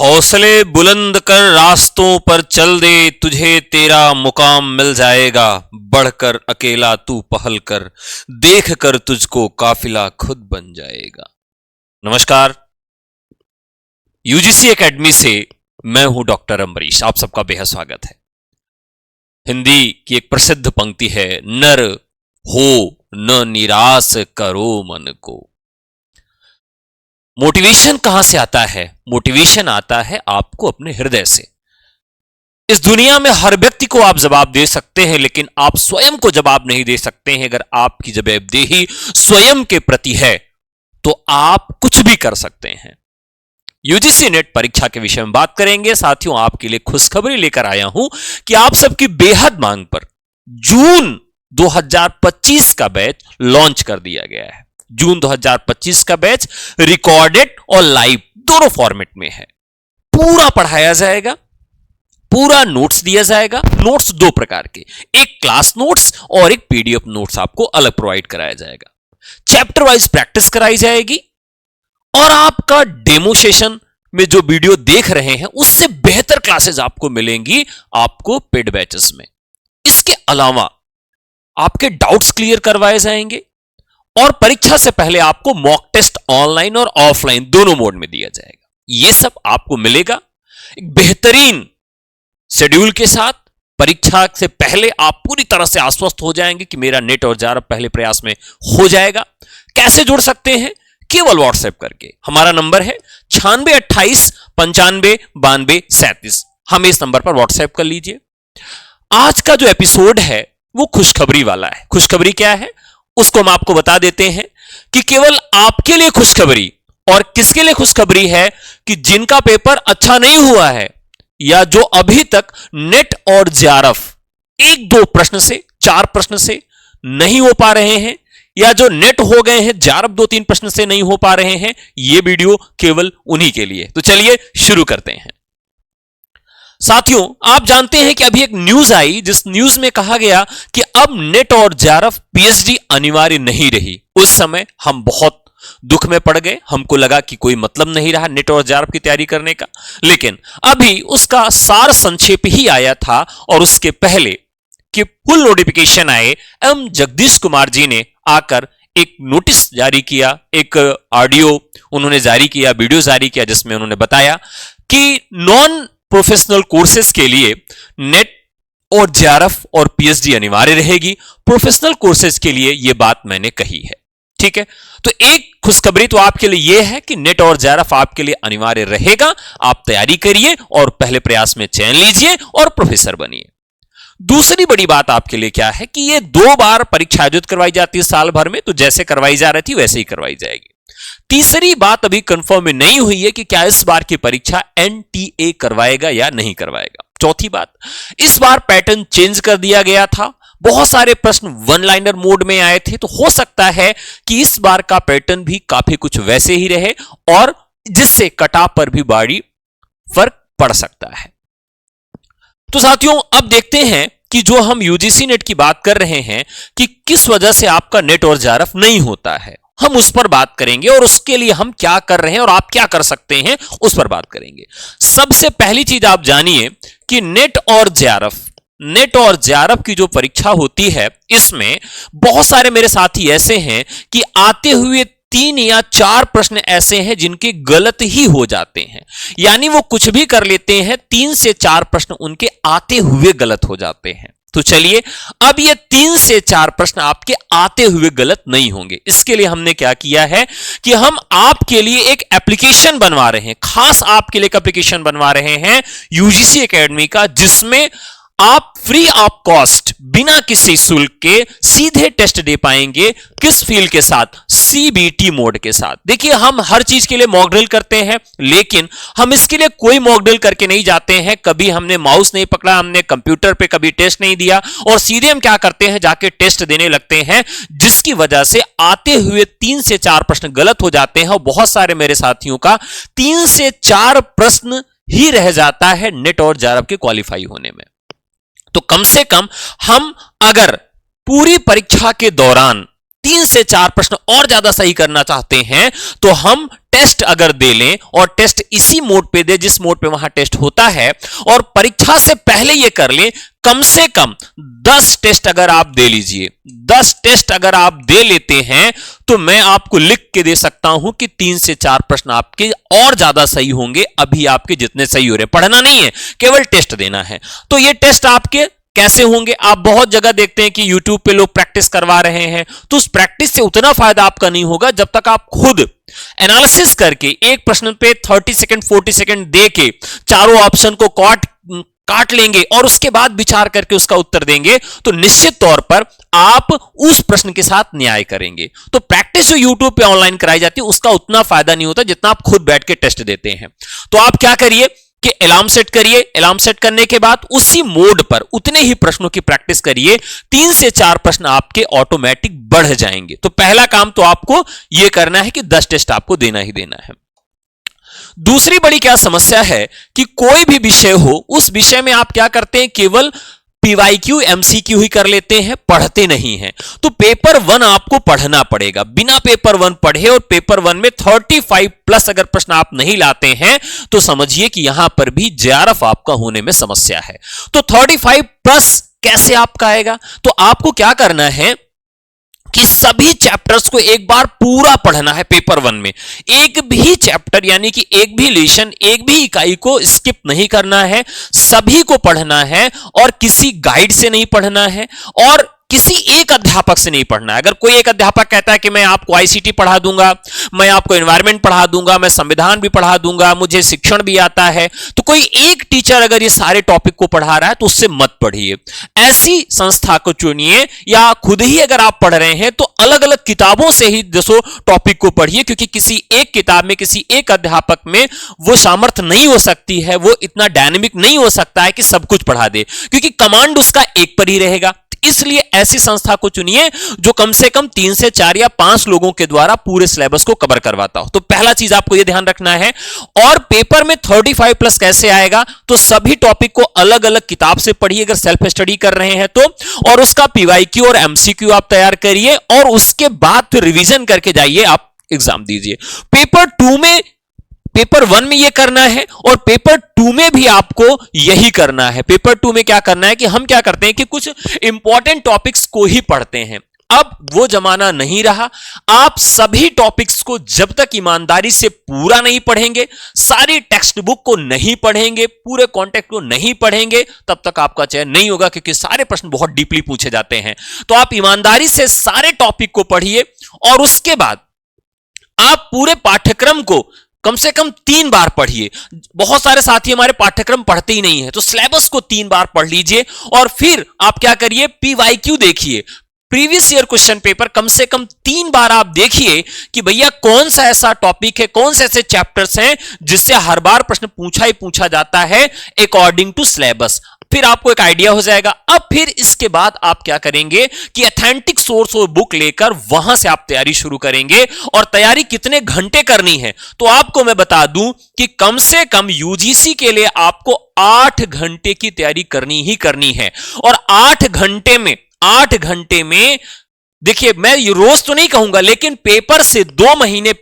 हौसले बुलंद कर रास्तों पर चल दे, तुझे तेरा मुकाम मिल जाएगा। बढ़कर अकेला तू पहल कर, देख कर तुझको काफिला खुद बन जाएगा। नमस्कार, यूजीसी एकेडमी से मैं हूं डॉक्टर अम्बरीश। आप सबका बेहद स्वागत है। हिंदी की एक प्रसिद्ध पंक्ति है, नर हो न निराश करो मन को। मोटिवेशन कहां से आता है? मोटिवेशन आता है आपको अपने हृदय से। इस दुनिया में हर व्यक्ति को आप जवाब दे सकते हैं, लेकिन आप स्वयं को जवाब नहीं दे सकते हैं। अगर आपकी जवाबदेही स्वयं के प्रति है तो आप कुछ भी कर सकते हैं। यूजीसी नेट परीक्षा के विषय में बात करेंगे। साथियों, आपके लिए खुशखबरी लेकर आया हूं कि आप सबकी बेहद मांग पर जून 2025 का बैच लॉन्च कर दिया गया है। जून 2025 का बैच रिकॉर्डेड और लाइव दोनों फॉर्मेट में है। पूरा पढ़ाया जाएगा, पूरा नोट्स दिया जाएगा। नोट्स दो प्रकार के, एक क्लास नोट्स और एक पीडीएफ नोट्स आपको अलग प्रोवाइड कराया जाएगा। चैप्टर वाइज प्रैक्टिस कराई जाएगी और आपका डेमो सेशन में जो वीडियो देख रहे हैं उससे बेहतर क्लासेस आपको मिलेंगी आपको पेड बैचेस में। इसके अलावा आपके डाउट्स क्लियर करवाए जाएंगे और परीक्षा से पहले आपको मॉक टेस्ट ऑनलाइन और ऑफलाइन दोनों मोड में दिया जाएगा। यह सब आपको मिलेगा एक बेहतरीन शेड्यूल के साथ। परीक्षा से पहले आप पूरी तरह से आश्वस्त हो जाएंगे कि मेरा नेट और जारब पहले प्रयास में हो जाएगा। कैसे जुड़ सकते हैं? केवल व्हाट्सएप करके। हमारा नंबर है 9628959237। हमें इस नंबर पर व्हाट्सएप कर लीजिए। आज का जो एपिसोड है वो खुशखबरी वाला है। खुशखबरी क्या है उसको हम आपको बता देते हैं कि केवल आपके लिए खुशखबरी। और किसके लिए खुशखबरी है? कि जिनका पेपर अच्छा नहीं हुआ है या जो अभी तक नेट और जेआरएफ 1-2 प्रश्न से 4 प्रश्न से नहीं हो पा रहे हैं, या जो नेट हो गए हैं जेआरएफ 2-3 प्रश्न से नहीं हो पा रहे हैं, यह वीडियो केवल उन्हीं के लिए। तो चलिए शुरू करते हैं। साथियों, आप जानते हैं कि अभी एक न्यूज आई जिस न्यूज में कहा गया कि अब नेट और जेआरएफ पीएचडी अनिवार्य नहीं रही। उस समय हम बहुत दुख में पड़ गए। हमको लगा कि कोई मतलब नहीं रहा नेट और जेआरएफ की तैयारी करने का। लेकिन अभी उसका सार संक्षेप ही आया था और उसके पहले कि फुल नोटिफिकेशन आए, एम जगदीश कुमार जी ने आकर एक नोटिस जारी किया, एक ऑडियो उन्होंने जारी किया, वीडियो जारी किया, जिसमें उन्होंने बताया कि नॉन प्रोफेशनल कोर्सेज के लिए नेट और जेआरएफ और पीएचडी अनिवार्य रहेगी। प्रोफेशनल कोर्सेज के लिए यह बात मैंने कही है। ठीक है, तो एक खुशखबरी तो आपके लिए यह है कि नेट और जेआरएफ आपके लिए अनिवार्य रहेगा। आप तैयारी करिए और पहले प्रयास में चयन लीजिए और प्रोफेसर बनिए। दूसरी बड़ी बात आपके लिए क्या है कि यह 2 बार परीक्षा आयोजित करवाई जाती है साल भर में, तो जैसे करवाई जा रही थी वैसे ही करवाई जाएगी। तीसरी बात अभी कंफर्म नहीं हुई है कि क्या इस बार की परीक्षा एनटीए करवाएगा या नहीं करवाएगा। चौथी बात, इस बार पैटर्न चेंज कर दिया गया था। बहुत सारे प्रश्न वन लाइनर मोड में आए थे, तो हो सकता है कि इस बार का पैटर्न भी काफी कुछ वैसे ही रहे और जिससे कटऑफ पर भी बड़ी फर्क पड़ सकता है। तो साथियों, अब देखते हैं कि जो हम यूजीसी नेट की बात कर रहे हैं कि किस वजह से आपका नेट और जेआरएफ नहीं होता है, हम उस पर बात करेंगे और उसके लिए हम क्या कर रहे हैं और आप क्या कर सकते हैं उस पर बात करेंगे। सबसे पहली चीज आप जानिए कि नेट और जेआरएफ की जो परीक्षा होती है, इसमें बहुत सारे मेरे साथी ऐसे हैं कि आते हुए 3 या 4 प्रश्न ऐसे हैं जिनके गलत ही हो जाते हैं। यानी वो कुछ भी कर लेते हैं, 3 से 4 प्रश्न उनके आते हुए गलत हो जाते हैं। तो चलिए, अब ये 3 से 4 प्रश्न आपके आते हुए गलत नहीं होंगे। इसके लिए हमने क्या किया है कि हम आपके लिए एक एप्लीकेशन बनवा रहे हैं, खास आपके लिए एक एप्लीकेशन बनवा रहे हैं यूजीसी एकेडमी का, जिसमें आप फ्री ऑफ कॉस्ट बिना किसी शुल्क के सीधे टेस्ट दे पाएंगे। किस फील्ड के साथ? सीबीटी मोड के साथ। देखिए, हम हर चीज के लिए मॉक ड्रिल करते हैं, लेकिन हम इसके लिए कोई मॉक ड्रिल करके नहीं जाते हैं। कभी हमने माउस नहीं पकड़ा, हमने कंप्यूटर पे कभी टेस्ट नहीं दिया और सीधे हम क्या करते हैं, जाके टेस्ट देने लगते हैं, जिसकी वजह से आते हुए 3 से 4 प्रश्न गलत हो जाते हैं। और बहुत सारे मेरे साथियों का 3 से 4 प्रश्न ही रह जाता है नेट और जेआरएफ के क्वालिफाई होने में। तो कम से कम हम अगर पूरी परीक्षा के दौरान 3 से 4 प्रश्न और ज्यादा सही करना चाहते हैं तो हम टेस्ट अगर दे लें और टेस्ट इसी मोड पे दे जिस मोड पे वहां टेस्ट होता है, और परीक्षा से पहले ये कर लें, कम से कम 10 टेस्ट अगर आप दे लीजिए, 10 टेस्ट अगर आप दे लेते हैं तो मैं आपको लिख के दे सकता हूं कि 3 से 4 प्रश्न आपके और ज्यादा सही होंगे अभी आपके जितने सही हो रहे हैं। पढ़ना नहीं है, केवल टेस्ट देना है। तो ये टेस्ट आपके कैसे होंगे? आप बहुत जगह देखते हैं कि YouTube पे लोग प्रैक्टिस करवा रहे हैं, तो उस प्रैक्टिस से उतना फायदा आपका नहीं होगा जब तक आप खुद एनालिसिस करके एक प्रश्न पे 30 सेकंड 40 सेकंड दे के चारों ऑप्शन को काट लेंगे और उसके बाद विचार करके उसका उत्तर देंगे, तो निश्चित तौर पर आप उस प्रश्न के साथ न्याय करेंगे। तो प्रैक्टिस जो YouTube पे ऑनलाइन कराई जाती है उसका उतना फायदा नहीं होता जितना आप खुद बैठ के टेस्ट देते हैं। तो आप क्या करिए कि अलार्म सेट करिए, अलार्म सेट करने के बाद उसी मोड पर उतने ही प्रश्नों की प्रैक्टिस करिए, 3 से 4 प्रश्न आपके ऑटोमेटिक बढ़ जाएंगे। तो पहला काम तो आपको यह करना है कि 10 टेस्ट आपको देना ही देना है। दूसरी बड़ी क्या समस्या है कि कोई भी विषय हो, उस विषय में आप क्या करते हैं, केवल पीवाईक्यू एमसीक्यू ही कर लेते हैं, पढ़ते नहीं हैं। तो पेपर 1 आपको पढ़ना पड़ेगा। बिना पेपर 1 पढ़े और पेपर 1 में 35 प्लस अगर प्रश्न आप नहीं लाते हैं तो समझिए कि यहां पर भी जेआरएफ आपका होने में समस्या है। तो 35 प्लस कैसे आपका आएगा? तो आपको क्या करना है कि सभी चैप्टर्स को एक बार पूरा पढ़ना है। पेपर 1 में एक भी चैप्टर यानी कि एक भी लेसन, एक भी इकाई को स्किप नहीं करना है, सभी को पढ़ना है और किसी गाइड से नहीं पढ़ना है और किसी एक अध्यापक से नहीं पढ़ना है। अगर कोई एक अध्यापक कहता है कि मैं आपको आईसीटी पढ़ा दूंगा, मैं आपको एनवायरनमेंट पढ़ा दूंगा, मैं संविधान भी पढ़ा दूंगा, मुझे शिक्षण भी आता है, तो कोई एक टीचर अगर ये सारे टॉपिक को पढ़ा रहा है तो उससे मत पढ़िए। ऐसी संस्था को चुनिए या खुद ही अगर आप पढ़ रहे हैं तो अलग अलग किताबों से ही टॉपिक को पढ़िए, क्योंकि किसी एक किताब में किसी एक अध्यापक में वो सामर्थ्य नहीं हो सकती है, वो इतना डायनेमिक नहीं हो सकता है कि सब कुछ पढ़ा दे, क्योंकि कमांड उसका एक पर ही रहेगा। इसलिए ऐसी संस्था को चुनिए जो कम से कम 3 से 4 या 5 लोगों के द्वारा पूरे सिलेबस को कवर करवाता हो। तो पहला चीज आपको यह ध्यान रखना है। और पेपर में 35 प्लस कैसे आएगा? तो सभी टॉपिक को अलग अलग किताब से पढ़िए अगर सेल्फ स्टडी कर रहे हैं तो, और उसका पीवाईक्यू और एमसीक्यू आप तैयार करिए और उसके बाद फिर रिवीजन करके जाइए, आप एग्जाम दीजिए। पेपर 1 में यह करना है और पेपर 2 में भी आपको यही करना है। पेपर 2 में क्या करना है कि हम क्या करते हैं कि कुछ इंपॉर्टेंट टॉपिक्स को ही पढ़ते हैं। अब वो जमाना नहीं रहा। आप सभी टॉपिक्स को जब तक ईमानदारी से पूरा नहीं पढ़ेंगे, सारी टेक्स्ट बुक को नहीं पढ़ेंगे, पूरे कॉन्टेक्ट को नहीं पढ़ेंगे, तब तक आपका चयन नहीं होगा, क्योंकि सारे प्रश्न बहुत डीपली पूछे जाते हैं। तो आप ईमानदारी से सारे टॉपिक को पढ़िए और उसके बाद आप पूरे पाठ्यक्रम को कम से कम 3 बार पढ़िए। बहुत सारे साथी हमारे पाठ्यक्रम पढ़ते ही नहीं है, तो सिलेबस को 3 बार पढ़ लीजिए और फिर आप क्या करिए, पीवाईक्यू देखिए, प्रीवियस ईयर क्वेश्चन पेपर कम से कम 3 बार आप देखिए कि भैया कौन सा ऐसा टॉपिक है, कौन से ऐसे चैप्टर्स हैं जिससे हर बार प्रश्न पूछा ही पूछा जाता है अकॉर्डिंग टू सिलेबस। फिर आपको एक आइडिया हो जाएगा। अब फिर इसके बाद आप क्या करेंगे कि ऑथेंटिक सोर्स और बुक लेकर वहां से आप तैयारी शुरू करेंगे। और तैयारी कितने घंटे करनी है तो आपको मैं बता दूं कि कम से कम यूजीसी के लिए आपको 8 घंटे की तैयारी करनी ही करनी है। और 8 घंटे में देखिए, मैं ये रोज तो नहीं कहूंगा, लेकिन पेपर से 2 महीने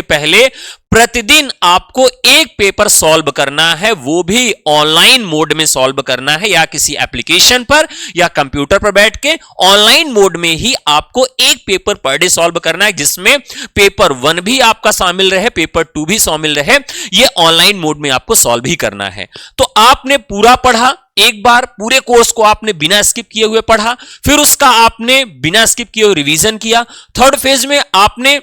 पहले प्रतिदिन आपको एक पेपर सॉल्व करना है, वो भी ऑनलाइन मोड में सॉल्व करना है, या किसी एप्लीकेशन पर या कंप्यूटर पर बैठ के ऑनलाइन मोड में ही आपको एक पेपर पर डे सॉल्व करना है, जिसमें पेपर 1 भी आपका शामिल रहे, पेपर 2 भी शामिल रहे। ये ऑनलाइन मोड में आपको सॉल्व ही करना है। तो आपने पूरा पढ़ा, एक बार पूरे कोर्स को आपने बिना स्किप किए हुए पढ़ा, फिर उसका आपने बिना स्किप किए हुए रिवीजन किया। 3rd फेज में आपने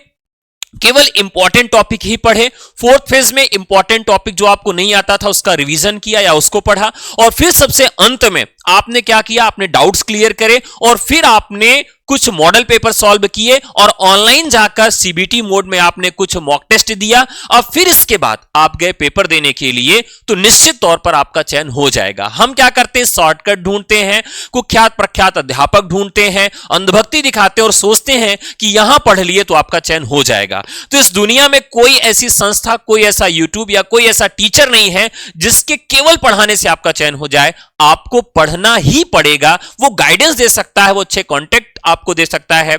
केवल इंपॉर्टेंट टॉपिक ही पढ़े। 4th फेज में इंपॉर्टेंट टॉपिक जो आपको नहीं आता था उसका रिवीजन किया या उसको पढ़ा। और फिर सबसे अंत में आपने क्या किया, आपने डाउट्स क्लियर करे और फिर आपने कुछ मॉडल पेपर सॉल्व किए और ऑनलाइन जाकर सीबीटी मोड में आपने कुछ मॉक टेस्ट दिया। और फिर इसके बाद आप गए पेपर देने के लिए, तो निश्चित तौर पर आपका चयन हो जाएगा। हम क्या करते हैं, शॉर्टकट ढूंढते हैं, कुख्यात प्रख्यात अध्यापक ढूंढते हैं, अंधभक्ति दिखाते हैं और सोचते हैं कि यहां पढ़ लिए तो आपका चयन हो जाएगा। तो इस दुनिया में कोई ऐसी संस्था, कोई ऐसा यूट्यूब या कोई ऐसा टीचर नहीं है जिसके केवल पढ़ाने से आपका चयन हो जाए। आपको पढ़ना ही पड़ेगा। वो गाइडेंस दे सकता है, वो अच्छे कॉन्टेक्ट आपको दे सकता है,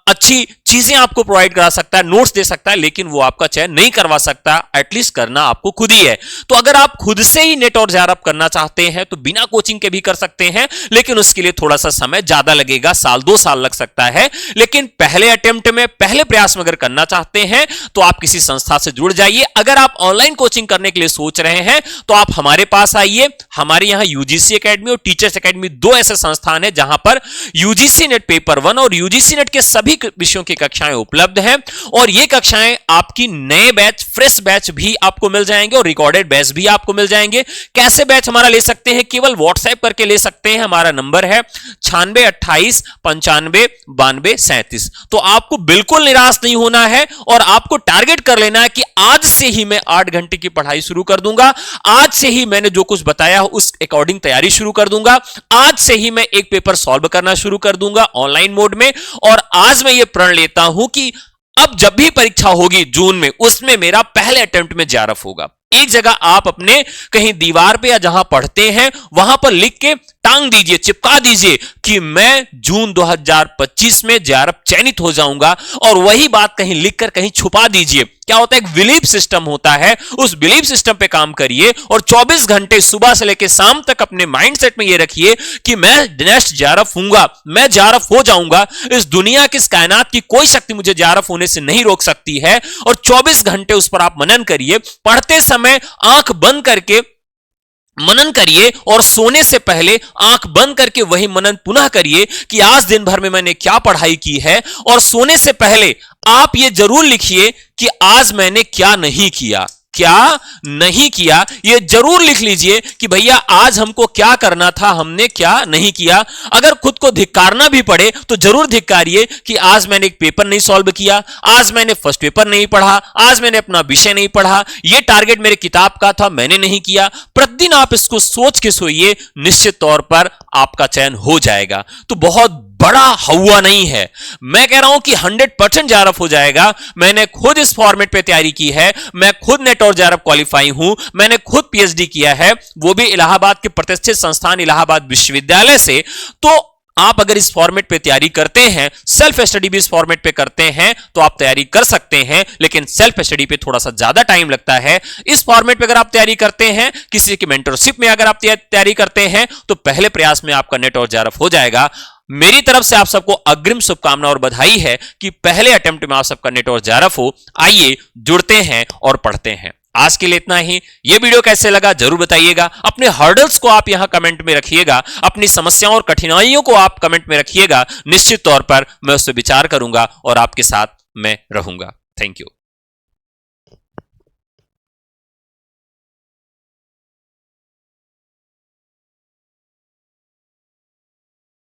अच्छी चीजें आपको प्रोवाइड करा सकता है, नोट्स दे सकता है, लेकिन वो आपका चयन नहीं करवा सकता। एटलीस्ट करना आपको खुद ही है। तो अगर आप खुद से ही नेट और जेआरएफ करना चाहते हैं तो बिना कोचिंग के भी कर सकते हैं, लेकिन उसके लिए थोड़ा सा समय ज्यादा लगेगा, साल 2 साल लग सकता है। लेकिन पहले अटेम्प्ट में, पहले प्रयास में अगर करना चाहते हैं तो आप किसी संस्था से जुड़ जाइए। अगर आप ऑनलाइन कोचिंग करने के लिए सोच रहे हैं तो आप हमारे पास आइए। हमारे यहां यूजीसी एकेडमी और टीचर्स एकेडमी 2 ऐसे संस्थान है जहां पर यूजीसी नेट पेपर 1 और यूजीसी नेट के सभी विषयों की कक्षाएं उपलब्ध हैं। और ये कक्षाएं आपकी नए बैच, फ्रेश बैच भी आपको मिल जाएंगे और रिकॉर्डेड बैच भी आपको मिल जाएंगे। कैसे बैच हमारा ले सकते हैं? केवल व्हाट्सएप करके ले सकते हैं। हमारा नंबर है 9628 95 92 37। तो आपको बिल्कुल निराश नहीं होना है और आपको टारगेट कर लेना है कि आज से ही मैं 8 घंटे की पढ़ाई शुरू कर दूंगा, आज से ही मैंने जो कुछ बताया उस अकॉर्डिंग तैयारी शुरू कर दूंगा, आज से ही मैं एक पेपर सॉल्व करना शुरू कर दूंगा ऑनलाइन मोड में। और आज मैं ये प्रण लेता हूं कि अब जब भी परीक्षा होगी जून में, उसमें मेरा पहले अटेम्प्ट में जेआरएफ होगा। एक जगह आप अपने कहीं दीवार पे या जहां पढ़ते हैं वहां पर लिख के टांग दीजिए, चिपका दीजिए कि मैं जून 2025 में जेआरएफ चयनित हो जाऊंगा। और वही बात कहीं लिखकर कहीं छुपा दीजिए। क्या होता है, एक बिलीफ सिस्टम होता है, उस बिलीफ सिस्टम पे काम करिए और 24 घंटे सुबह से लेकर शाम तक अपने माइंडसेट में ये रखिए कि मैं नेक्स्ट जेआरएफ हूंगा, मैं जेआरएफ हो जाऊंगा। इस दुनिया की, इस कायनात की कोई शक्ति मुझे जेआरएफ होने से नहीं रोक सकती है। और 24 घंटे उस पर आप मनन करिए। पढ़ते समय आंख बंद करके मनन करिए और सोने से पहले आंख बंद करके वही मनन पुनः करिए कि आज दिन भर में मैंने क्या पढ़ाई की है। और सोने से पहले आप ये जरूर लिखिए कि आज मैंने क्या नहीं किया, क्या नहीं किया। ये जरूर लिख लीजिए कि भैया आज हमको क्या करना था, हमने क्या नहीं किया। अगर खुद को धिक्कारना भी पड़े तो जरूर धिक्कारिए कि आज मैंने एक पेपर नहीं सॉल्व किया, आज मैंने फर्स्ट पेपर नहीं पढ़ा, आज मैंने अपना विषय नहीं पढ़ा, ये टारगेट मेरे किताब का था, मैंने नहीं किया। प्रतिदिन आप इसको सोच के सोइए, निश्चित तौर पर आपका चयन हो जाएगा। तो बहुत बड़ा हवा नहीं है, मैं कह रहा हूं कि 100% जेआरएफ हो जाएगा। मैंने खुद इस फॉर्मेट पे तैयारी की है, मैं खुद नेट और जेआरएफ क्वालिफाई हूं, मैंने खुद पीएचडी किया है, वो भी इलाहाबाद के प्रतिष्ठित संस्थान इलाहाबाद विश्वविद्यालय से। तो आप अगर इस फॉर्मेट पे तैयारी करते हैं, सेल्फ स्टडी भी इस फॉर्मेट पे करते हैं तो आप तैयारी कर सकते हैं। लेकिन सेल्फ स्टडी पे थोड़ा सा ज्यादा टाइम लगता है। इस फॉर्मेट पे अगर आप तैयारी करते हैं, किसी की मेंटरशिप में अगर आप तैयारी करते हैं तो पहले प्रयास में आपका नेट और जेआरएफ हो जाएगा। मेरी तरफ से आप सबको अग्रिम शुभकामना और बधाई है कि पहले अटेम्प्ट में आप सबका नेट और जेआरएफ हो। आइए जुड़ते हैं और पढ़ते हैं। आज के लिए इतना ही। यह वीडियो कैसे लगा जरूर बताइएगा। अपने हर्डल्स को आप यहां कमेंट में रखिएगा, अपनी समस्याओं और कठिनाइयों को आप कमेंट में रखिएगा। निश्चित तौर पर मैं उस पर विचार करूंगा और आपके साथ मैं रहूंगा। Thank you.